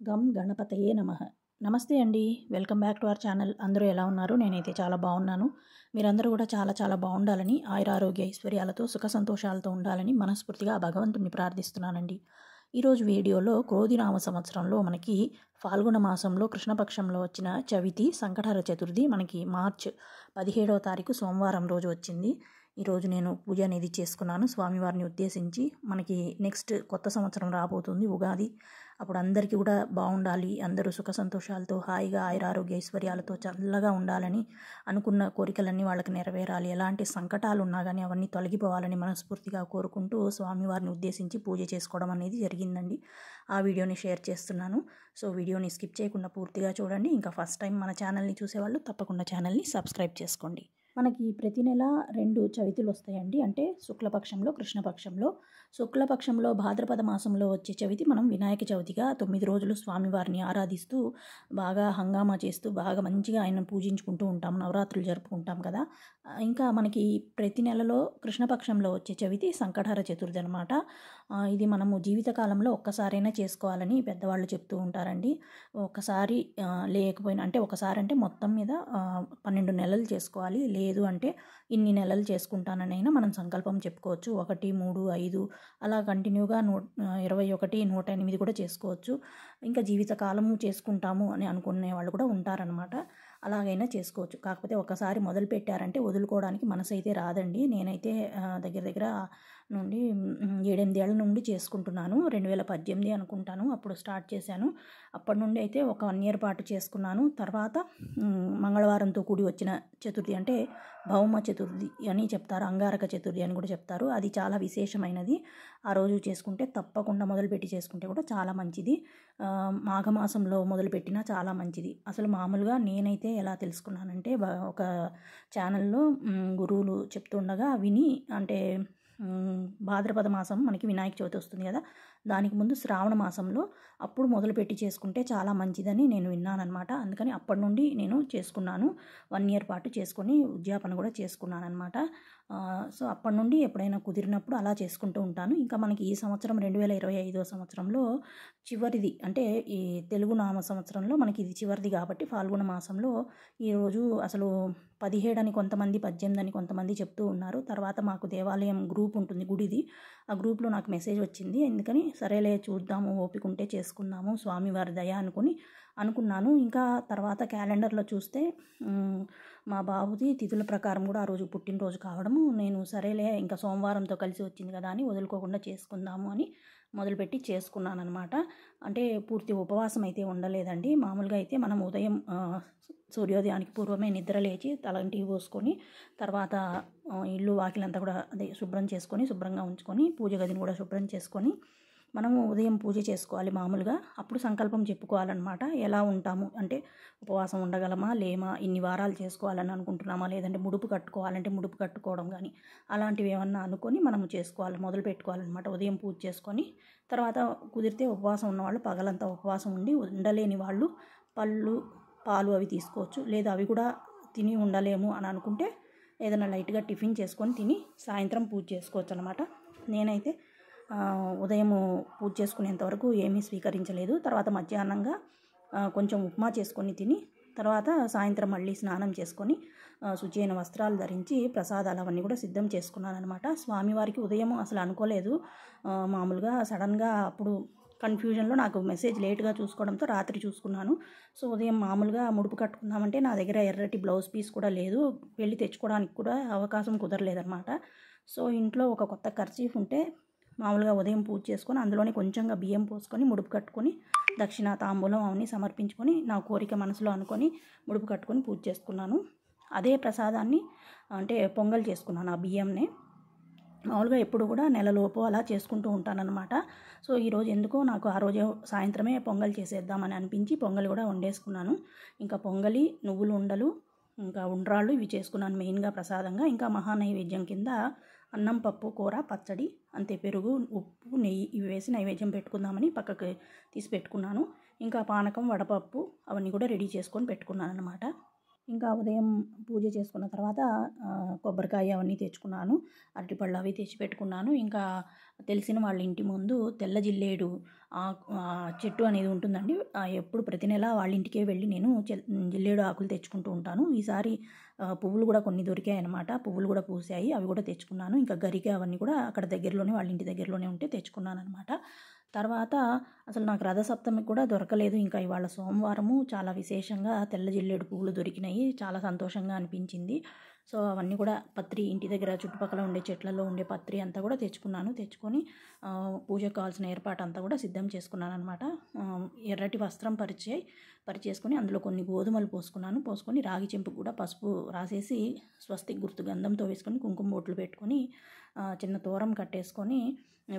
గం గణపతయే నమః. నమస్తే అండి. Welcome back to our channel. అందరూ ఎలా ఉన్నారు? నేనైతే చాలా బాగున్నాను. మీరందరూ కూడా చాలా చాలా బాగుండాలని, ఆయురారోగ్య ఐశ్వర్యాలతో సుఖ సంతోషాలతో ఉండాలని మనస్ఫూర్తిగా ఆ భగవంతుడిని ప్రార్థిస్తున్నానండి. ఈరోజు వీడియోలో క్రోధినామ సంవత్సరంలో మనకి ఫాల్గుణ మాసంలో కృష్ణపక్షంలో వచ్చిన చవితి సంకటహర చతుర్థి మనకి మార్చ్ 17వ తారీఖు సోమవారం రోజు వచ్చింది. ఈరోజు నేను పూజ అనేది చేసుకున్నాను స్వామివారిని ఉద్దేశించి. మనకి నెక్స్ట్ కొత్త సంవత్సరం రాబోతుంది, ఉగాది. అప్పుడు అందరికీ కూడా బాగుండాలి, అందరూ సుఖ సంతోషాలతో హాయిగా ఆయురారోగ్య ఐశ్వర్యాలతో చల్లగా ఉండాలని, అనుకున్న కోరికలన్నీ వాళ్ళకి నెరవేరాలి, ఎలాంటి సంకటాలు ఉన్నా కానీ అవన్నీ తొలగిపోవాలని మనస్ఫూర్తిగా కోరుకుంటూ స్వామివారిని ఉద్దేశించి పూజ చేసుకోవడం అనేది జరిగిందండి. ఆ వీడియోని షేర్ చేస్తున్నాను. సో వీడియోని స్కిప్ చేయకుండా పూర్తిగా చూడండి. ఇంకా ఫస్ట్ టైం మన ఛానల్ని చూసేవాళ్ళు తప్పకుండా ఛానల్ని సబ్స్క్రైబ్ చేసుకోండి. మనకి ప్రతి నెల 2 చవితులు వస్తాయండి. అంటే శుక్లపక్షంలో, కృష్ణపక్షంలో. శుక్లపక్షంలో భాద్రపద మాసంలో వచ్చే చవితి మనం వినాయక చవితిగా 9 రోజులు స్వామివారిని ఆరాధిస్తూ బాగా హంగామా చేస్తూ బాగా మంచిగా ఆయనను పూజించుకుంటూ ఉంటాం, నవరాత్రులు జరుపుకుంటాం కదా. ఇంకా మనకి ప్రతి నెలలో కృష్ణపక్షంలో వచ్చే చవితి సంకటహర చతుర్థి అనమాట. ఇది మనము జీవితకాలంలో ఒక్కసారైనా చేసుకోవాలని పెద్దవాళ్ళు చెప్తూ ఉంటారండి. ఒకసారి లేకపోయినా అంటే ఒకసారి అంటే మొత్తం మీద 12 నెలలు చేసుకోవాలి, లేదు అంటే ఇన్ని నెలలు చేసుకుంటాననైనా మనం సంకల్పం చెప్పుకోవచ్చు. 1, 3, 5 అలా కంటిన్యూగా 21, 108 కూడా చేసుకోవచ్చు. ఇంకా జీవితకాలము చేసుకుంటాము అని అనుకునే వాళ్ళు కూడా ఉంటారనమాట. అలాగైనా చేసుకోవచ్చు. కాకపోతే ఒకసారి మొదలు పెట్టారంటే వదులుకోవడానికి మనసు అయితే రాదండి. నేనైతే దగ్గర దగ్గర నుండి 7-8 ఏళ్ల నుండి చేసుకుంటున్నాను. 2018 అనుకుంటాను అప్పుడు స్టార్ట్ చేశాను. అప్పటి నుండి అయితే ఒక 1 ఇయర్ పాటు చేసుకున్నాను. తర్వాత మంగళవారంతో కూడి వచ్చిన చతుర్థి అంటే భౌమ చతుర్థి అని చెప్తారు, అంగారక చతుర్థి అని కూడా చెప్తారు. అది చాలా విశేషమైనది. ఆ రోజు చేసుకుంటే తప్పకుండా మొదలుపెట్టి చేసుకుంటే కూడా చాలా మంచిది. మాఘమాసంలో మొదలుపెట్టినా చాలా మంచిది. అసలు మామూలుగా నేనైతే ఎలా తెలుసుకున్నానంటే ఒక ఛానల్లో గురువులు చెప్తుండగా విని, అంటే భాద్రపద మాసం మనకి వినాయక చవితి వస్తుంది కదా, దానికి ముందు శ్రావణ మాసంలో అప్పుడు మొదలుపెట్టి చేసుకుంటే చాలా మంచిదని నేను విన్నానమాట. అందుకని అప్పటి నుండి నేను చేసుకున్నాను. 1 ఇయర్ పాటు చేసుకొని ఉద్యాపన కూడా చేసుకున్నాను అనమాట. సో అప్పటి నుండి ఎప్పుడైనా కుదిరినప్పుడు అలా చేసుకుంటూ ఉంటాను. ఇంకా మనకి ఈ సంవత్సరం 2025వ సంవత్సరంలో చివరిది, అంటే ఈ తెలుగు నామ సంవత్సరంలో మనకి ఇది చివరిది కాబట్టి ఫాల్గుణ మాసంలో ఈరోజు అసలు 17 అని కొంతమంది, 18 అని కొంతమంది చెప్తూ ఉన్నారు. తర్వాత మాకు దేవాలయం గ్రూప్ ఉంటుంది, గుడిది. ఆ గ్రూప్లో నాకు మెసేజ్ వచ్చింది. ఎందుకని సరేలే చూద్దాము, ఓపిక ఉంటే చేసుకుందాము, స్వామివారి దయ అనుకున్నాను. ఇంకా తర్వాత క్యాలెండర్లో చూస్తే మా బాబుది తిథుల ప్రకారం కూడా ఆ రోజు పుట్టినరోజు కావడము, నేను సరేలే ఇంకా సోమవారంతో కలిసి వచ్చింది కదా అని వదులుకోకుండా చేసుకుందాము అని మొదలుపెట్టి చేసుకున్నాను అనమాట. అంటే పూర్తి ఉపవాసం అయితే ఉండలేదండి. మామూలుగా అయితే మనం ఉదయం సూర్యోదయానికి పూర్వమే నిద్ర లేచి తలంటి పోసుకొని తర్వాత ఇల్లు వాకిలంతా కూడా అదే శుభ్రం చేసుకొని, శుభ్రంగా ఉంచుకొని, పూజ గదిని కూడా శుభ్రం చేసుకొని మనము ఉదయం పూజ చేసుకోవాలి మామూలుగా. అప్పుడు సంకల్పం చెప్పుకోవాలన్నమాట. ఎలా ఉంటాము అంటే ఉపవాసం ఉండగలమా, లేమా, ఇన్ని వారాలు చేసుకోవాలని అనుకుంటున్నామా, లేదంటే ముడుపు కట్టుకోవాలంటే ముడుపు కట్టుకోవడం కానీ అలాంటివి ఏమన్నా అనుకొని మనము చేసుకోవాలి, మొదలు పెట్టుకోవాలన్నమాట. ఉదయం పూజ చేసుకొని తర్వాత కుదిరితే ఉపవాసం ఉన్నవాళ్ళు పగలంతా ఉపవాసం ఉండి, ఉండలేని వాళ్ళు పళ్ళు, పాలు అవి తీసుకోవచ్చు. లేదా అవి కూడా తిని ఉండలేము అని అనుకుంటే ఏదైనా లైట్గా టిఫిన్ చేసుకొని తిని సాయంత్రం పూజ చేసుకోవచ్చు అనమాట. నేనైతే ఉదయం పూజ చేసుకునేంతవరకు ఏమీ స్వీకరించలేదు. తర్వాత మధ్యాహ్నంగా కొంచెం ఉప్మా చేసుకొని తిని తర్వాత సాయంత్రం మళ్ళీ స్నానం చేసుకొని శుచి అయిన వస్త్రాలు ధరించి ప్రసాదాలు అవన్నీ కూడా సిద్ధం చేసుకున్నాను అనమాట. స్వామివారికి ఉదయం అసలు అనుకోలేదు. మామూలుగా సడన్గా అప్పుడు కన్ఫ్యూజన్లో నాకు మెసేజ్ లేట్గా చూసుకోవడంతో రాత్రి చూసుకున్నాను. సో ఉదయం మామూలుగా ముడుపు కట్టుకుందామంటే నా దగ్గర ఎర్రటి బ్లౌజ్ పీస్ కూడా లేదు, వెళ్ళి తెచ్చుకోవడానికి కూడా అవకాశం కుదరలేదన్నమాట. సో ఇంట్లో ఒక కొత్త కర్చీఫ్ ఉంటే మామూలుగా ఉదయం పూజ చేసుకొని అందులోనే కొంచెంగా బియ్యం పోసుకొని ముడుపు కట్టుకొని దక్షిణ తాంబూలం అవన్నీ సమర్పించుకొని నా కోరిక మనసులో అనుకొని ముడుపు కట్టుకొని పూజ చేసుకున్నాను. అదే ప్రసాదాన్ని అంటే పొంగల్ చేసుకున్నాను ఆ బియ్యంనే. మామూలుగా ఎప్పుడు కూడా నెలలోపు అలా చేసుకుంటూ ఉంటానన్నమాట. సో ఈరోజు ఎందుకో నాకు ఆ రోజు సాయంత్రమే పొంగల్ చేసేద్దామని అనిపించి పొంగల్ కూడా వండేసుకున్నాను. ఇంకా పొంగలి, నువ్వులు ఉండలు, ఇంకా ఉండ్రాళ్ళు ఇవి చేసుకున్నాను మెయిన్గా ప్రసాదంగా. ఇంకా మహానైవేద్యం కింద అన్నం, పప్పు, కూర, పచ్చడి, అంతే, పెరుగు, ఉప్పు, నెయ్యి ఇవి వేసి నైవేద్యం పెట్టుకుందామని పక్కకి తీసి పెట్టుకున్నాను. ఇంకా పానకం, వడపప్పు అవన్నీ కూడా రెడీ చేసుకొని పెట్టుకున్నాను అనమాట. ఇంకా ఉదయం పూజ చేసుకున్న తర్వాత కొబ్బరికాయ అవన్నీ తెచ్చుకున్నాను. అరటిపళ్ళు అవి తెచ్చి పెట్టుకున్నాను. ఇంకా తెలిసిన వాళ్ళ ఇంటి ముందు తెల్ల జిల్లేడు చెట్టు అనేది ఉంటుందండి. ఎప్పుడు ప్రతి నెల వాళ్ళ ఇంటికే వెళ్ళి నేను జిల్లేడు ఆకులు తెచ్చుకుంటూ ఉంటాను. ఈసారి పువ్వులు కూడా కొన్ని దొరికాయన్నమాట. పువ్వులు కూడా పూసాయి. అవి కూడా తెచ్చుకున్నాను. ఇంకా గరిక అవన్నీ కూడా అక్కడ దగ్గరలోనే వాళ్ళ ఇంటి దగ్గరలోనే ఉంటే తెచ్చుకున్నానన్నమాట. తర్వాత అసలు నాకు రథసప్తమికి కూడా దొరకలేదు. ఇంకా ఇవాళ సోమవారము చాలా విశేషంగా తెల్ల జిల్లేడు పువ్వులు దొరికినాయి. చాలా సంతోషంగా అనిపించింది. సో అవన్నీ కూడా పత్రి ఇంటి దగ్గర చుట్టుపక్కల ఉండే చెట్లలో ఉండే పత్రి అంతా కూడా తెచ్చుకున్నాను. తెచ్చుకొని పూజకు కావాల్సిన ఏర్పాటు అంతా కూడా సిద్ధం చేసుకున్నాను అనమాట. ఎర్రటి వస్త్రం పరిచేసుకొని అందులో కొన్ని గోధుమలు పోసుకొని రాగి చెంపుకు కూడా పసుపు రాసేసి స్వస్తిక్ గుర్తు గంధంతో వేసుకొని కుంకుమ బొట్లు పెట్టుకొని చిన్న తోరం కట్టేసుకొని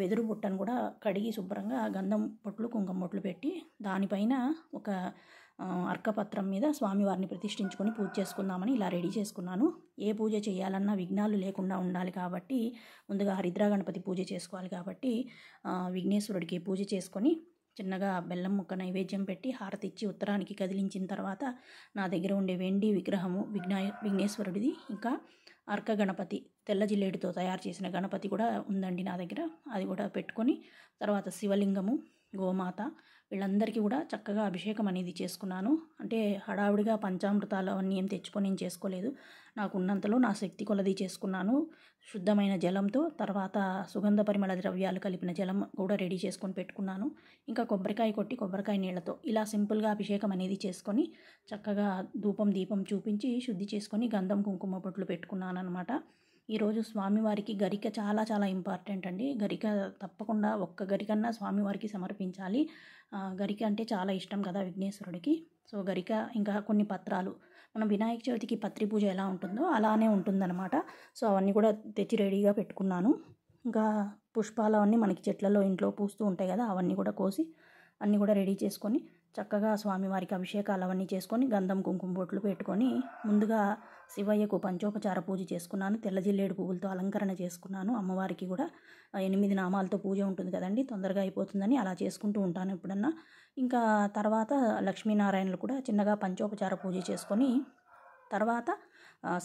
వెదురు బుట్టను కూడా కడిగి శుభ్రంగా గంధం బొట్లు కుంకుమ బొట్లు పెట్టి దానిపైన ఒక అర్కపత్రం మీద స్వామివారిని ప్రతిష్ఠించుకొని పూజ చేసుకుందామని ఇలా రెడీ చేసుకున్నాను. ఏ పూజ చేయాలన్నా విఘ్నాలు లేకుండా ఉండాలి కాబట్టి ముందుగా హరిద్రా గణపతి పూజ చేసుకోవాలి కాబట్టి విఘ్నేశ్వరుడికి పూజ చేసుకొని చిన్నగా బెల్లం ముక్క నైవేద్యం పెట్టి హారతి ఇచ్చి ఉత్తరానికి కదిలించిన తర్వాత నా దగ్గర ఉండే వెండి విగ్రహము విఘ్నేశ్వరుడిది ఇంకా అర్క గణపతి తెల్ల జిల్లేడుతో తయారు చేసిన గణపతి కూడా ఉందండి నా దగ్గర. అది కూడా పెట్టుకొని తర్వాత శివలింగము గోమాత వీళ్ళందరికీ కూడా చక్కగా అభిషేకం అనేది చేసుకున్నాను. అంటే హడావుడిగా పంచామృతాలు అవన్నీ ఏం తెచ్చుకొని నేను చేసుకోలేదు. నాకు ఉన్నంతలో నా శక్తి కొలది చేసుకున్నాను. శుద్ధమైన జలంతో తర్వాత సుగంధ పరిమళ ద్రవ్యాలు కలిపిన జలం కూడా రెడీ చేసుకొని పెట్టుకున్నాను. ఇంకా కొబ్బరికాయ కొట్టి కొబ్బరికాయ నీళ్ళతో ఇలా సింపుల్గా అభిషేకం అనేది చేసుకొని చక్కగా దీపం చూపించి శుద్ధి చేసుకొని గంధం కుంకుమ బొట్లు పెట్టుకున్నాను అనమాట. ఈరోజు స్వామివారికి గరిక చాలా చాలా ఇంపార్టెంట్ అండి. గరిక తప్పకుండా ఒక్క గరికన్నా స్వామివారికి సమర్పించాలి. గరిక అంటే చాలా ఇష్టం కదా విఘ్నేశ్వరుడికి. సో గరిక ఇంకా కొన్ని పత్రాలు మనం వినాయక చవితికి పత్రి పూజ ఎలా ఉంటుందో అలానే ఉంటుందన్నమాట. సో అవన్నీ కూడా తెచ్చి రెడీగా పెట్టుకున్నాను. ఇంకా పుష్పాలు అవన్నీ మనకి చెట్లలో ఇంట్లో పూస్తూ ఉంటాయి కదా, అవన్నీ కూడా కోసి అన్నీ కూడా రెడీ చేసుకొని చక్కగా స్వామివారికి అభిషేకాలు అవన్నీ చేసుకొని గంధం కుంకుమ బొట్లు పెట్టుకొని ముందుగా శివయ్యకు పంచోపచార పూజ చేసుకున్నాను. తెల్ల జిల్లేడు పువ్వులతో అలంకరణ చేసుకున్నాను. అమ్మవారికి కూడా 8 నామాలతో పూజ ఉంటుంది కదండి, తొందరగా అయిపోతుందని అలా చేసుకుంటూ ఉంటాను ఎప్పుడన్నా. ఇంకా తర్వాత లక్ష్మీనారాయణలు కూడా చిన్నగా పంచోపచార పూజ చేసుకొని తర్వాత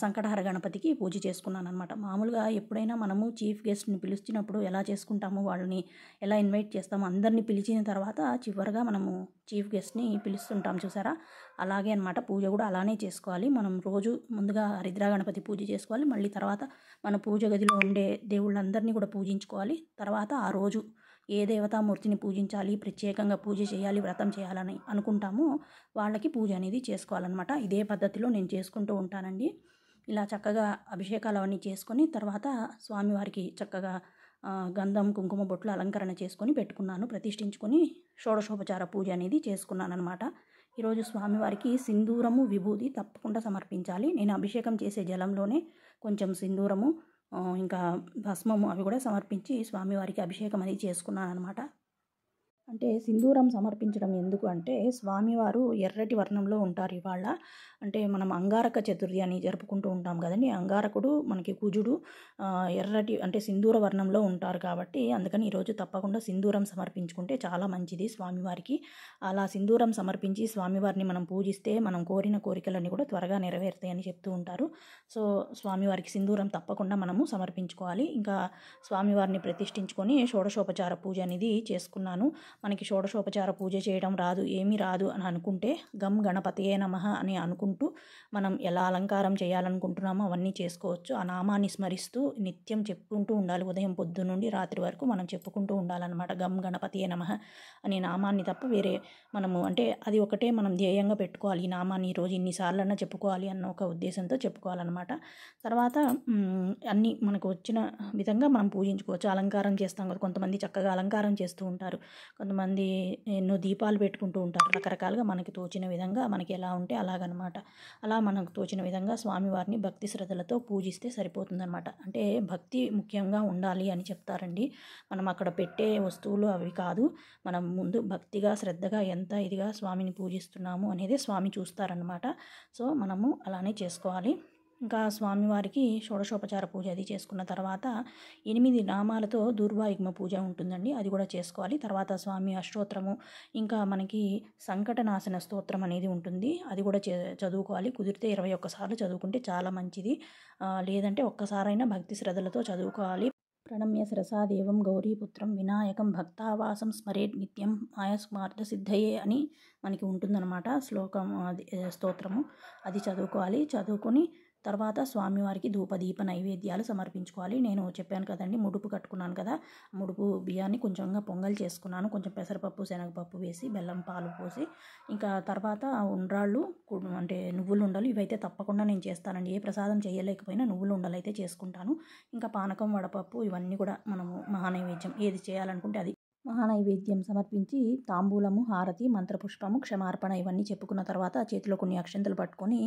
సంకటహర గణపతికి పూజ చేసుకున్నాను అనమాట. మామూలుగా ఎప్పుడైనా మనము చీఫ్ గెస్ట్ని పిలిచినప్పుడు ఎలా చేసుకుంటాము, వాళ్ళని ఎలా ఇన్వైట్ చేస్తాము, అందరినీ పిలిచిన తర్వాత చివరిగా మనము చీఫ్ గెస్ట్ని పిలుస్తుంటాం చూసారా, అలాగే అనమాట. పూజ కూడా అలానే చేసుకోవాలి. మనం రోజు ముందుగా హరిద్రా గణపతి పూజ చేసుకోవాలి. మళ్ళీ తర్వాత మన పూజ గదిలో ఉండే దేవుళ్ళందరినీ కూడా పూజించుకోవాలి. తర్వాత ఆ రోజు ఏ దేవతామూర్తిని పూజించాలి, ప్రత్యేకంగా పూజ చేయాలి, వ్రతం చేయాలని అనుకుంటామో వాళ్ళకి పూజ అనేది చేసుకోవాలన్నమాట. ఇదే పద్ధతిలో నేను చేసుకుంటూ ఉంటానండి. ఇలా చక్కగా అభిషేకాలు అవన్నీ చేసుకొని తర్వాత స్వామివారికి చక్కగా గంధం కుంకుమ బొట్లు అలంకరణ చేసుకొని పెట్టుకున్నాను. ప్రతిష్ఠించుకొని షోడశోపచార పూజ అనేది చేసుకున్నాను అనమాట. ఈరోజు స్వామివారికి సింధూరము విభూది తప్పకుండా సమర్పించాలి. నేను అభిషేకం చేసే జలంలోనే కొంచెం సింధూరము ఇంకా భస్మము అవి కూడా సమర్పించి స్వామివారికి అభిషేకం అనేది చేసుకున్నాను అనమాట. అంటే సింధూరం సమర్పించడం ఎందుకు అంటే స్వామివారు ఎర్రటి వర్ణంలో ఉంటారు ఇవాళ. అంటే మనం అంగారక చతుర్థి అని జరుపుకుంటూ ఉంటాం కదండి. అంగారకుడు మనకి కుజుడు ఎర్రటి అంటే సింధూర వర్ణంలో ఉంటారు కాబట్టి అందుకని ఈరోజు తప్పకుండా సింధూరం సమర్పించుకుంటే చాలా మంచిది స్వామివారికి. అలా సింధూరం సమర్పించి స్వామివారిని మనం పూజిస్తే మనం కోరిన కోరికలన్నీ కూడా త్వరగా నెరవేరుతాయని చెప్తూ ఉంటారు. సో స్వామివారికి సింధూరం తప్పకుండా మనము సమర్పించుకోవాలి. ఇంకా స్వామివారిని ప్రతిష్ఠించుకొని షోడశోపచార పూజ అనేది చేసుకున్నాను. మనకి షోడశోపచార పూజ చేయడం రాదు, ఏమీ రాదు అని అనుకుంటే గం గణపతయే నమః అని అనుకుంటూ మనం ఎలా అలంకారం చేయాలనుకుంటున్నామో అవన్నీ చేసుకోవచ్చు. ఆ నామాన్ని స్మరిస్తూ నిత్యం చెప్పుకుంటూ ఉండాలి. ఉదయం పొద్దు నుండి రాత్రి వరకు మనం చెప్పుకుంటూ ఉండాలన్నమాట. గం గణపతయే నమః అనే నామాన్ని తప్ప వేరే మనము అంటే అది ఒకటే మనం ధ్యేయంగా పెట్టుకోవాలి. ఈ నామాన్ని ఈరోజు ఇన్నిసార్లన్నా చెప్పుకోవాలి అన్న ఒక ఉద్దేశంతో చెప్పుకోవాలన్నమాట. తర్వాత అన్నీ మనకు వచ్చిన విధంగా మనం పూజించుకోవచ్చు. అలంకారం చేస్తాం కదా, కొంతమంది చక్కగా అలంకారం చేస్తూ ఉంటారు, కొంతమంది ఎన్నో దీపాలు పెట్టుకుంటూ ఉంటారు. రకరకాలుగా మనకి తోచిన విధంగా మనకి ఎలా ఉంటే అలాగనమాట. అలా మనకు తోచిన విధంగా స్వామివారిని భక్తి శ్రద్ధలతో పూజిస్తే సరిపోతుందన్నమాట. అంటే భక్తి ముఖ్యంగా ఉండాలి అని చెప్తారండి. మనం అక్కడ పెట్టే వస్తువులు అవి కాదు, మనం ముందు భక్తిగా శ్రద్ధగా ఎంత ఇదిగా స్వామిని పూజిస్తున్నాము అనేది స్వామి చూస్తారనమాట. సో మనము అలానే చేసుకోవాలి. ఇంకా స్వామివారికి షోడశోపచార పూజ అది చేసుకున్న తర్వాత 8 నామాలతో దూర్వాయుగ్మ పూజ ఉంటుందండి, అది కూడా చేసుకోవాలి. తర్వాత స్వామి అష్టోత్తరము, ఇంకా మనకి సంకటనాశన స్తోత్రం అనేది ఉంటుంది, అది కూడా చదువుకోవాలి. కుదిరితే 21 సార్లు చదువుకుంటే చాలా మంచిది, లేదంటే ఒక్కసారైనా భక్తి శ్రద్ధలతో చదువుకోవాలి. ప్రణమ్య శిరసాదేవం గౌరీపుత్రం వినాయకం భక్తావాసం స్మరేత్ నిత్యం మాయస్మార్థ సిద్ధయే అని మనకి ఉంటుందన్నమాట శ్లోకం, అది స్తోత్రము, అది చదువుకోవాలి. చదువుకొని తర్వాత స్వామివారికి ధూపదీప నైవేద్యాలు సమర్పించుకోవాలి. నేను చెప్పాను కదండి, ముడుపు కట్టుకున్నాను కదా, ముడుపు బియ్యాన్ని కొంచెంగా పొంగల్ చేసుకున్నాను, కొంచెం పెసరపప్పు శనగపప్పు వేసి బెల్లం పాలు పోసి. ఇంకా తర్వాత ఉండ్రాళ్ళు అంటే నువ్వులు ఉండలు, ఇవైతే తప్పకుండా నేను చేస్తానండి. ఏ ప్రసాదం చేయలేకపోయినా నువ్వులు ఉండలు అయితే చేసుకుంటాను. ఇంకా పానకం వడపప్పు ఇవన్నీ కూడా మనము మహానైవేద్యం ఏది చేయాలనుకుంటే అది మహానైవేద్యం సమర్పించి తాంబూలము, హారతి, మంత్రపుష్పము, క్షమార్పణ ఇవన్నీ చెప్పుకున్న తర్వాత చేతిలో కొన్ని అక్షంతలు పట్టుకొని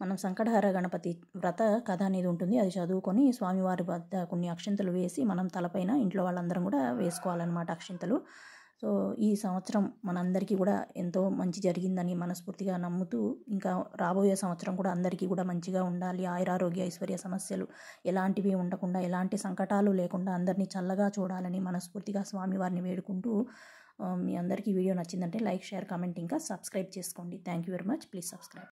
మనం సంకటహర గణపతి వ్రత కథ అనేది ఉంటుంది, అది చదువుకొని స్వామివారి వద్ద కొన్ని అక్షంతలు వేసి మనం తలపైన ఇంట్లో వాళ్ళందరం కూడా వేసుకోవాలన్నమాట అక్షంతలు. సో ఈ సంవత్సరం మనందరికీ కూడా ఎంతో మంచి జరిగిందని మనస్ఫూర్తిగా నమ్ముతూ, ఇంకా రాబోయే సంవత్సరం కూడా అందరికీ కూడా మంచిగా ఉండాలి, ఆయురారోగ్య ఐశ్వర్య సమస్యలు ఎలాంటివి ఉండకుండా, ఎలాంటి సంకటాలు లేకుండా అందరినీ చల్లగా చూడాలని మనస్ఫూర్తిగా స్వామివారిని వేడుకుంటూ, మీ అందరికీ వీడియో నచ్చిందంటే లైక్, షేర్, కామెంట్, ఇంకా సబ్స్క్రైబ్ చేసుకోండి. Thank you very much. Please subscribe.